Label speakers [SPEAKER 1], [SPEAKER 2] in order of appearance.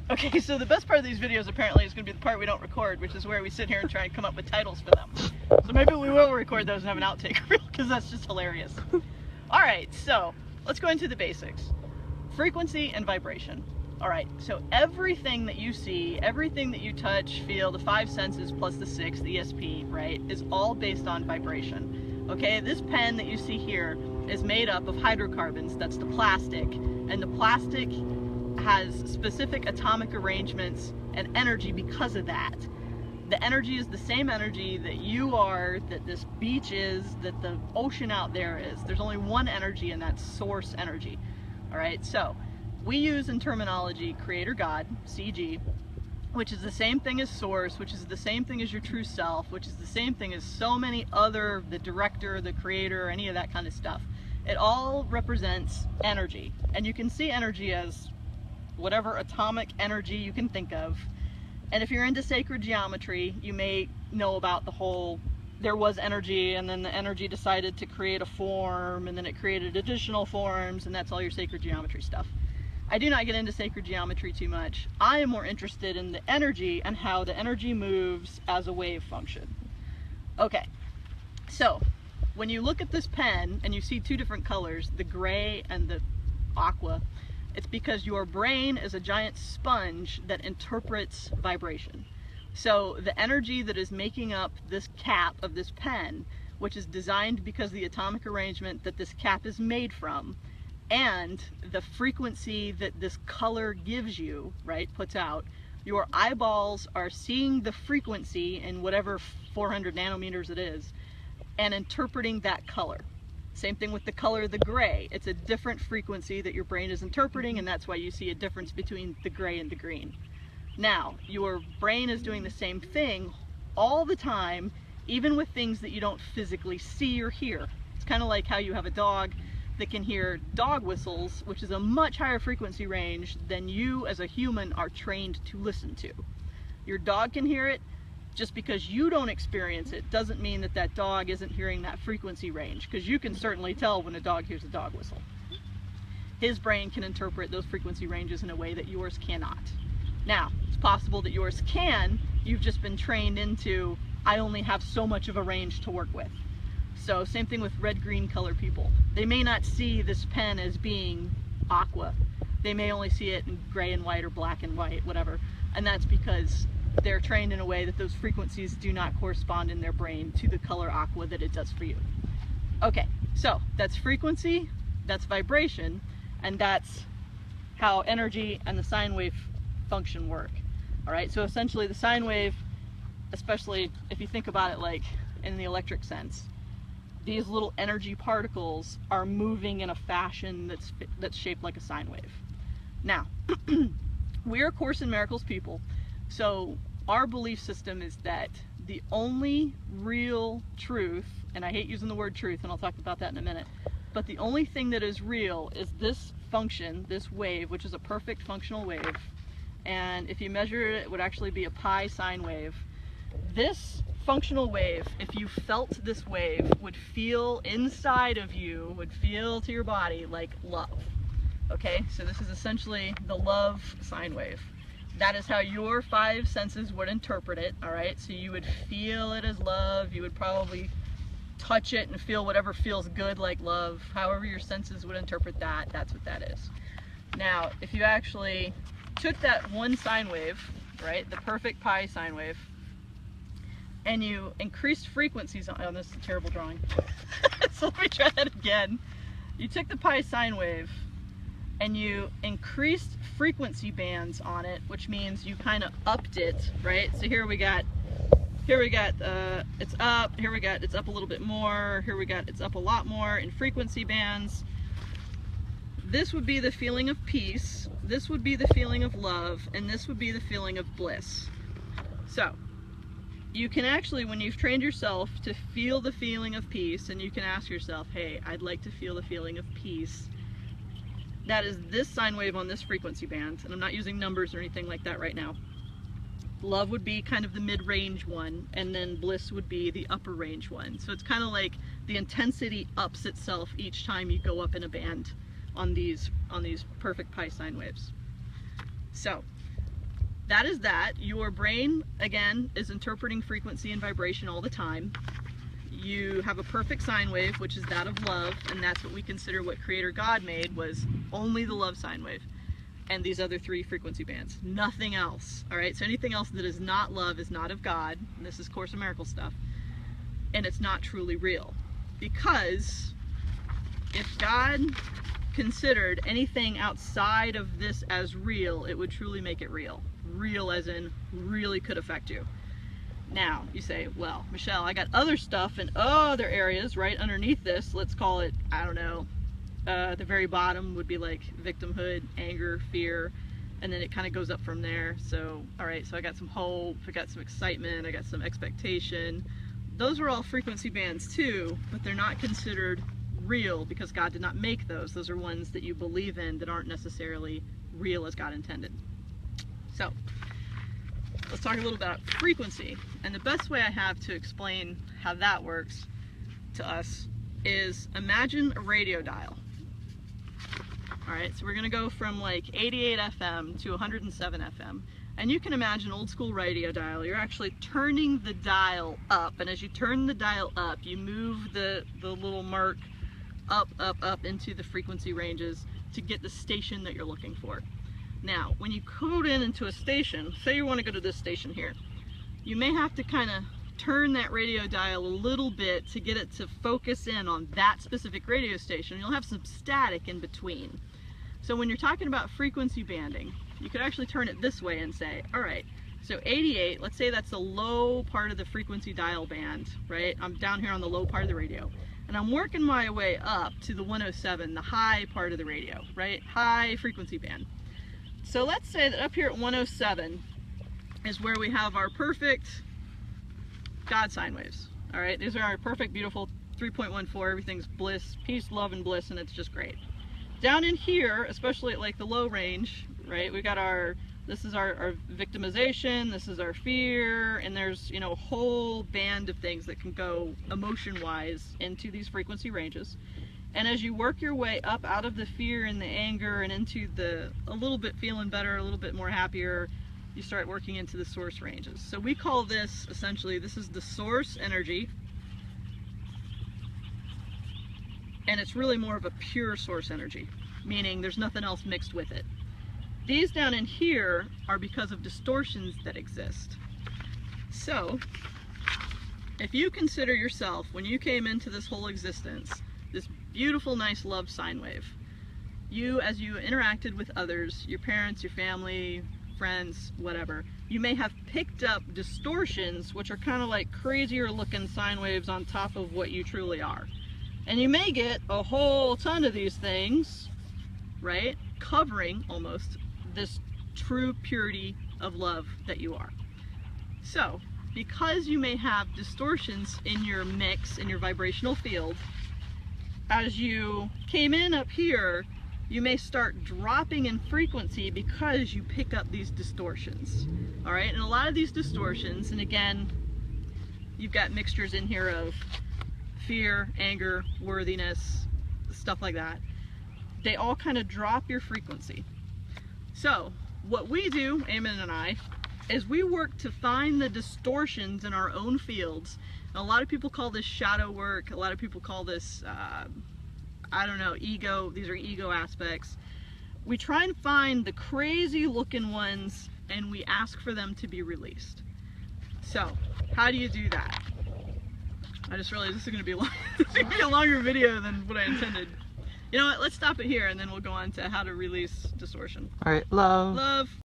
[SPEAKER 1] Okay, so the best part of these videos apparently is going to be the part we don't record, which is where we sit here and try and come up with titles for them. So maybe we will record those and have an outtake reel, because that's just hilarious. Alright, so let's go into the basics. Frequency and vibration. Alright, so everything that you see, everything that you touch, feel, the 5 senses plus the 6, the ESP, right, is all based on vibration. Okay, this pen that you see here is made up of hydrocarbons, that's the plastic, and the plastic has specific atomic arrangements and energy because of that. The energy is the same energy that you are, that this beach is, that the ocean out there is. There's only one energy, and that's source energy. Alright, so we use in terminology Creator God, CG, which is the same thing as source, which is the same thing as your true self, which is the same thing as so many other, the director, the creator, any of that kind of stuff. It all represents energy, and you can see energy as whatever atomic energy you can think of. And if you're into sacred geometry, you may know about the whole, there was energy and then the energy decided to create a form and then it created additional forms, and that's all your sacred geometry stuff. I do not get into sacred geometry too much. I am more interested in the energy and how the energy moves as a wave function. Okay, so when you look at this pen and you see two different colors, the gray and the aqua, it's because your brain is a giant sponge that interprets vibration. So the energy that is making up this cap of this pen, which is designed because of the atomic arrangement that this cap is made from, and the frequency that this color gives you, right, puts out, your eyeballs are seeing the frequency in whatever 400 nanometers it is, and interpreting that color. Same thing with the color, the gray. It's a different frequency that your brain is interpreting, and that's why you see a difference between the gray and the green. Now, your brain is doing the same thing all the time, even with things that you don't physically see or hear. It's kind of like how you have a dog that can hear dog whistles, which is a much higher frequency range than you as a human are trained to listen to. Your dog can hear it. Just because you don't experience it doesn't mean that that dog isn't hearing that frequency range, because you can certainly tell when a dog hears a dog whistle. His brain can interpret those frequency ranges in a way that yours cannot. Now, it's possible that yours can, you've just been trained into, I only have so much of a range to work with. So same thing with red-green color people. They may not see this pen as being aqua. They may only see it in gray and white or black and white, whatever. And that's because they're trained in a way that those frequencies do not correspond in their brain to the color aqua that it does for you. Okay, so that's frequency, that's vibration, and that's how energy and the sine wave function work. Alright, so essentially the sine wave, especially if you think about it like in the electric sense, these little energy particles are moving in a fashion that's shaped like a sine wave. Now, we're Course in Miracles people. So our belief system is that the only real truth, and I hate using the word truth, and I'll talk about that in a minute, but the only thing that is real is this function, this wave, which is a perfect functional wave. And if you measure it, it would actually be a pi sine wave. This functional wave, if you felt this wave, would feel inside of you, would feel to your body like love. Okay, so this is essentially the love sine wave. That is how your 5 senses would interpret it, alright? So you would feel it as love, you would probably touch it and feel whatever feels good like love. However your senses would interpret that, that's what that is. Now, if you actually took that one sine wave, right, the perfect pi sine wave, and you increased frequencies on, oh, this is a terrible drawing. So let me try that again. You took the pi sine wave, and you increased frequency bands on it, which means you kind of upped it, right? So here we got it's up, here we got it's up a little bit more, here we got it's up a lot more in frequency bands. This would be the feeling of peace, this would be the feeling of love, and this would be the feeling of bliss. So you can actually, when you've trained yourself to feel the feeling of peace, and you can ask yourself, hey, I'd like to feel the feeling of peace, that is this sine wave on this frequency band, and I'm not using numbers or anything like that right now. Love would be kind of the mid-range one, and then bliss would be the upper range one. So it's kind of like the intensity ups itself each time you go up in a band on these perfect pi sine waves. So that is that. Your brain, again, is interpreting frequency and vibration all the time. You have a perfect sine wave, which is that of love, and that's what we consider what Creator God made, was only the love sine wave. And these other 3 frequency bands. Nothing else. Alright, so anything else that is not love is not of God. And this is Course in Miracles stuff. And it's not truly real. Because if God considered anything outside of this as real, it would truly make it real. Real as in really could affect you. Now, you say, well, Michelle, I got other stuff in other areas right underneath this. Let's call it, I don't know, the very bottom would be like victimhood, anger, fear, and then it kind of goes up from there. So, all right, so I got some hope, I got some excitement, I got some expectation. Those are all frequency bands too, but they're not considered real because God did not make those. Those are ones that you believe in that aren't necessarily real as God intended. So, let's talk a little about frequency. And the best way I have to explain how that works to us is imagine a radio dial. Alright, so we're going to go from like 88 FM to 107 FM. And you can imagine old school radio dial. You're actually turning the dial up. And as you turn the dial up, you move the little mark up, up, up into the frequency ranges to get the station that you're looking for. Now, when you code into a station, say you want to go to this station here, you may have to kind of turn that radio dial a little bit to get it to focus in on that specific radio station. You'll have some static in between. So when you're talking about frequency banding, you could actually turn it this way and say, all right, so 88, let's say that's the low part of the frequency dial band, right? I'm down here on the low part of the radio, and I'm working my way up to the 107, the high part of the radio, right? High frequency band. So let's say that up here at 107 is where we have our perfect God sine waves. All right, these are our perfect, beautiful 3.14. Everything's bliss, peace, love, and bliss, and it's just great. Down in here, especially at like the low range, right, we got this is our victimization, this is our fear, and there's, you know, a whole band of things that can go emotion-wise into these frequency ranges. And as you work your way up out of the fear and the anger and into a little bit feeling better, a little bit more happier, you start working into the source ranges. So we call this, essentially, this is the source energy. And it's really more of a pure source energy, meaning there's nothing else mixed with it. These down in here are because of distortions that exist. So, if you consider yourself, when you came into this whole existence, this beautiful, nice love sine wave, you, as you interacted with others, your parents, your family, friends, whatever, you may have picked up distortions, which are kind of like crazier looking sine waves on top of what you truly are. And you may get a whole ton of these things, right, covering almost this true purity of love that you are. So, because you may have distortions in your mix, in your vibrational field, as you came in up here, you may start dropping in frequency because you pick up these distortions. All right, and a lot of these distortions, and again, you've got mixtures in here of fear, anger, worthiness, stuff like that. They all kind of drop your frequency. So, what we do, Eamon and I, is we work to find the distortions in our own fields. And a lot of people call this shadow work. A lot of people call this, I don't know, ego. These are ego aspects. We try and find the crazy looking ones and we ask for them to be released. So, how do you do that? I just realized this is going to be a longer video than what I intended. You know what, let's stop it here and then we'll go on to how to release distortion.
[SPEAKER 2] All right, love.
[SPEAKER 1] Love.